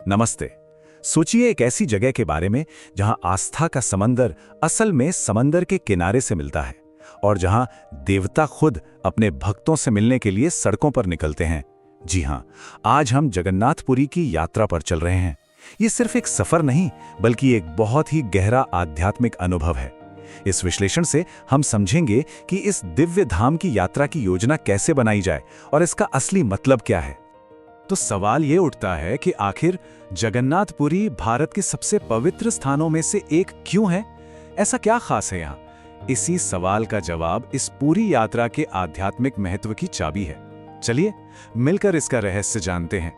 नमस्ते। सोचिए एक ऐसी जगह के बारे में जहां आस्था का समंदर असल में समंदर के किनारे से मिलता है और जहां देवता खुद अपने भक्तों से मिलने के लिए सड़कों पर निकलते हैं। जी हां, आज हम जगन्नाथपुरी की यात्रा पर चल रहे हैं। ये सिर्फ एक सफर नहीं, बल्कि एक बहुत ही गहरा आध्यात्मिक अनुभव है। इस विश्लेषण से हम समझेंगे कि इस दिव्य धाम की यात्रा की योजना कैसे बनाई जाए और इसका असली मतलब क्या है। तो सवाल ये उठता है कि आखिर जगन्नाथपुरी भारत के सबसे पवित्र स्थानों में से एक क्यों है? ऐसा क्या खास है यहाँ? इसी सवाल का जवाब इस पूरी यात्रा के आध्यात्मिक महत्व की चाबी है। चलिए मिलकर इसका रहस्य जानते हैं।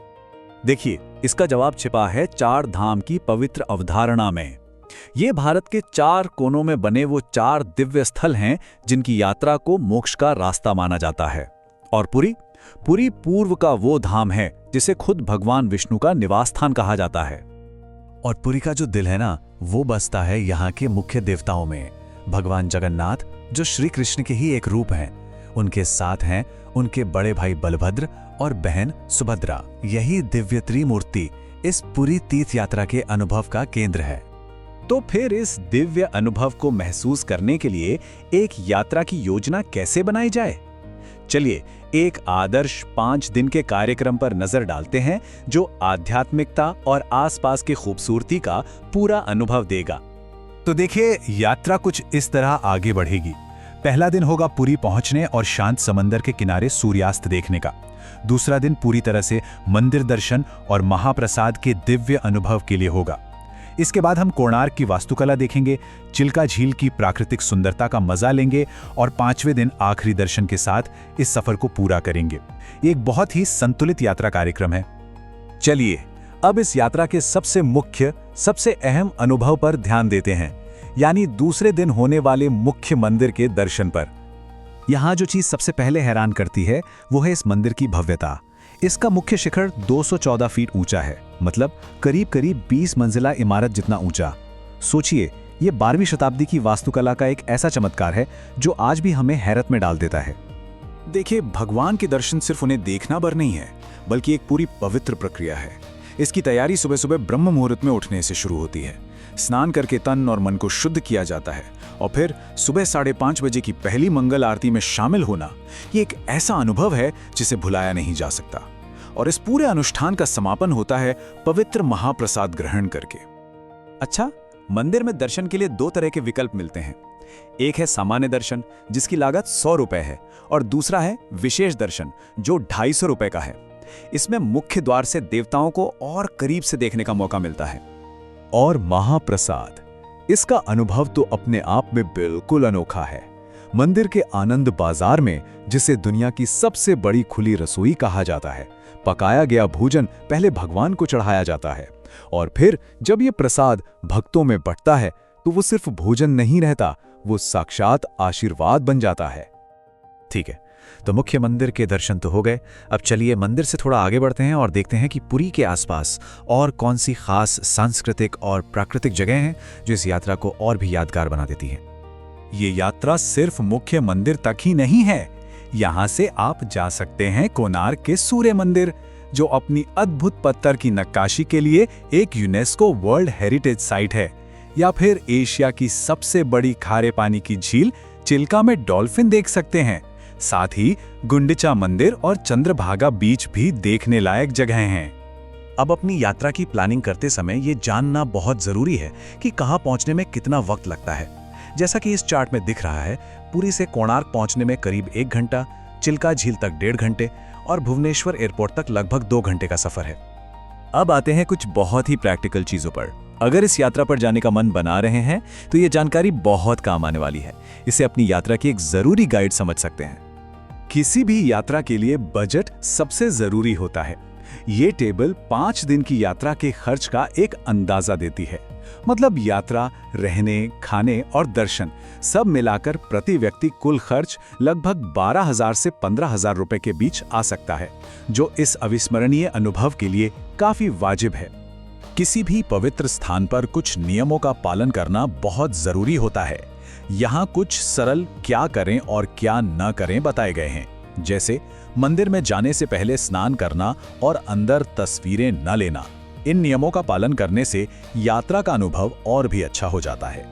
देखिए, इसका जवाब छिपा है चार धाम की पवित्र अवधारणा में। ये भारत के चार कोनों में बने वो चार दिव्य स्थल हैं जिनकी यात्रा को मोक्ष का रास्ता माना जाता है। और पुरी पूर्व का वो धाम है जिसे खुद भगवान विष्णु का निवास स्थान कहा जाता है। और पुरी का जो दिल है ना, वो बसता है यहाँ के मुख्य देवताओं में। भगवान जगन्नाथ, जो श्री कृष्ण के ही एक रूप हैं, उनके साथ हैं उनके बड़े भाई बलभद्र और बहन सुभद्रा। यही दिव्य त्रिमूर्ति इस पूरी तीर्थ यात्रा के अनुभव का केंद्र है। तो फिर इस दिव्य अनुभव को महसूस करने के लिए एक यात्रा की योजना कैसे बनाई जाए? चलिए एक आदर्श 5 दिन के कार्यक्रम पर नजर डालते हैं जो आध्यात्मिकता और आसपास की खूबसूरती का पूरा अनुभव देगा। तो देखिए, यात्रा कुछ इस तरह आगे बढ़ेगी। पहला दिन होगा पुरी पहुंचने और शांत समंदर के किनारे सूर्यास्त देखने का। दूसरा दिन पूरी तरह से मंदिर दर्शन और महाप्रसाद के दिव्य अनुभव के लिए होगा। इसके बाद हम कोणार्क की वास्तुकला देखेंगे, चिल्का झील की प्राकृतिक सुंदरता का मजा लेंगे और 5वें दिन आखिरी दर्शन के साथ इस सफर को पूरा करेंगे। ये एक बहुत ही संतुलित यात्रा कार्यक्रम है। चलिए अब इस यात्रा के सबसे मुख्य, सबसे अहम अनुभव पर ध्यान देते हैं, यानी दूसरे दिन होने वाले मुख्य मंदिर के दर्शन पर। यहाँ जो चीज सबसे पहले हैरान करती है वो है इस मंदिर की भव्यता। इसका मुख्य शिखर 214 फीट ऊंचा है, मतलब करीब 20 मंजिला इमारत जितना ऊंचा। सोचिए, ये 12वीं शताब्दी की वास्तुकला का एक ऐसा चमत्कार है जो आज भी हमें हैरत में डाल देता है। देखिए, भगवान के दर्शन सिर्फ उन्हें देखना भर नहीं है, बल्कि एक पूरी पवित्र प्रक्रिया है। इसकी तैयारी सुबह सुबह ब्रह्म मुहूर्त में उठने से शुरू होती है। स्नान करके तन और मन को शुद्ध किया जाता है और फिर सुबह 5:30 बजे की पहली मंगल आरती में शामिल होना, ये एक ऐसा अनुभव है जिसे भुलाया नहीं जा सकता। और इस पूरे अनुष्ठान का समापन होता है पवित्र महाप्रसाद ग्रहण करके। अच्छा, मंदिर में दर्शन के लिए 2 तरह के विकल्प मिलते हैं। एक है सामान्य दर्शन, जिसकी लागत 100 रुपए है, और दूसरा है विशेष दर्शन, जो 250 रुपए का है। इसमें मुख्य द्वार से देवताओं को और करीब से देखने का मौका मिलता है। और महाप्रसाद, इसका अनुभव तो अपने आप में बिल्कुल अनोखा है। मंदिर के आनंद बाजार में, जिसे दुनिया की सबसे बड़ी खुली रसोई कहा जाता है, पकाया गया भोजन पहले भगवान को चढ़ाया जाता है और फिर जब ये प्रसाद भक्तों में बंटता है तो वो सिर्फ भोजन नहीं रहता, वो साक्षात आशीर्वाद बन जाता है। ठीक है, तो मुख्य मंदिर के दर्शन तो हो गए। अब चलिए मंदिर से थोड़ा आगे बढ़ते हैं और देखते हैं कि पुरी के आसपास और कौन सी खास सांस्कृतिक और प्राकृतिक जगह हैं जो इस यात्रा को और भी यादगार बना देती हैं। ये यात्रा सिर्फ मुख्य मंदिर तक ही नहीं है। यहाँ से आप जा सकते हैं कोणार्क के सूर्य मंदिर, जो अपनी अद्भुत पत्थर की नक्काशी के लिए एक यूनेस्को वर्ल्ड हेरिटेज साइट है, या फिर एशिया की सबसे बड़ी खारे पानी की झील चिल्का में डॉल्फिन देख सकते हैं। साथ ही गुंडिचा मंदिर और चंद्रभागा बीच भी देखने लायक जगह हैं। अब अपनी यात्रा की प्लानिंग करते समय ये जानना बहुत जरूरी है कि कहाँ पहुँचने में कितना वक्त लगता है। जैसा कि इस चार्ट में दिख रहा है, पुरी से कोणार्क पहुंचने में करीब 1 घंटा, चिल्का झील तक 1.5 घंटे और भुवनेश्वर एयरपोर्ट तक लगभग 2 घंटे का सफर है। अब आते हैं कुछ बहुत ही प्रैक्टिकल चीजों पर। अगर इस यात्रा पर जाने का मन बना रहे हैं तो ये जानकारी बहुत काम आने वाली है। इसे अपनी यात्रा की एक जरूरी गाइड समझ सकते हैं। किसी भी यात्रा के लिए बजट सबसे जरूरी होता है। ये टेबल 5 दिन की यात्रा के खर्च का एक अंदाजा देती है। मतलब यात्रा, रहने, खाने और दर्शन सब मिलाकर प्रति व्यक्ति कुल खर्च लगभग 12,000 से 15,000 रुपए के बीच आ सकता है, जो इस अविस्मरणीय अनुभव के लिए काफी वाजिब है। किसी भी पवित्र स्थान पर कुछ नियमों का पालन करना बहुत जरूरी होता है। यहाँ कुछ सरल क्या करें और क्या न करें बताए गए हैं, जैसे मंदिर में जाने से पहले स्नान करना और अंदर तस्वीरें न लेना, इन नियमों का पालन करने से यात्रा का अनुभव और भी अच्छा हो जाता है।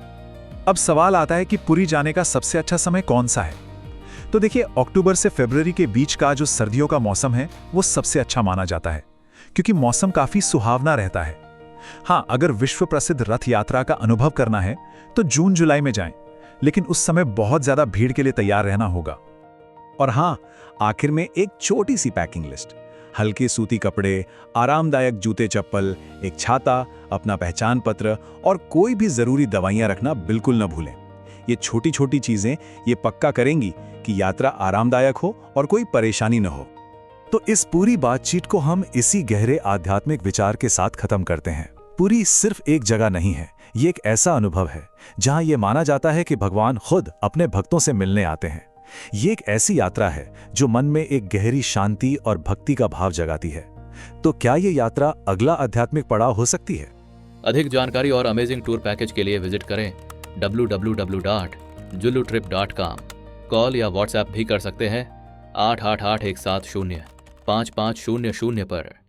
अब सवाल आता है कि पुरी जाने का सबसे अच्छा समय कौन सा है? तो देखिए, अक्टूबर से फरवरी के बीच का जो सर्दियों का मौसम है वो सबसे अच्छा माना जाता है, क्योंकि मौसम काफी सुहावना रहता है। हाँ, अगर विश्व प्रसिद्ध रथ यात्रा का अनुभव करना है तो जून जुलाई में जाएं, लेकिन उस समय बहुत ज्यादा भीड़ के लिए तैयार रहना होगा। और हाँ, आखिर में एक छोटी सी पैकिंग लिस्ट: हल्के सूती कपड़े, आरामदायक जूते चप्पल, एक छाता, अपना पहचान पत्र और कोई भी जरूरी दवाइयां रखना बिल्कुल न भूलें। ये छोटी छोटी चीजें ये पक्का करेंगी कि यात्रा आरामदायक हो और कोई परेशानी न हो। तो इस पूरी बातचीत को हम इसी गहरे आध्यात्मिक विचार के साथ खत्म करते हैं। पुरी सिर्फ एक जगह नहीं है, ये एक ऐसा अनुभव है जहां ये माना जाता है कि भगवान खुद अपने भक्तों से मिलने आते हैं। ये एक ऐसी यात्रा है जो मन में एक गहरी शांति और भक्ति का भाव जगाती है। तो क्या ये यात्रा अगला आध्यात्मिक पड़ाव हो सकती है? अधिक जानकारी और अमेजिंग टूर पैकेज के लिए विजिट करें www.julutrip.com। कॉल या व्हाट्सएप भी कर सकते हैं 8881705500 पर।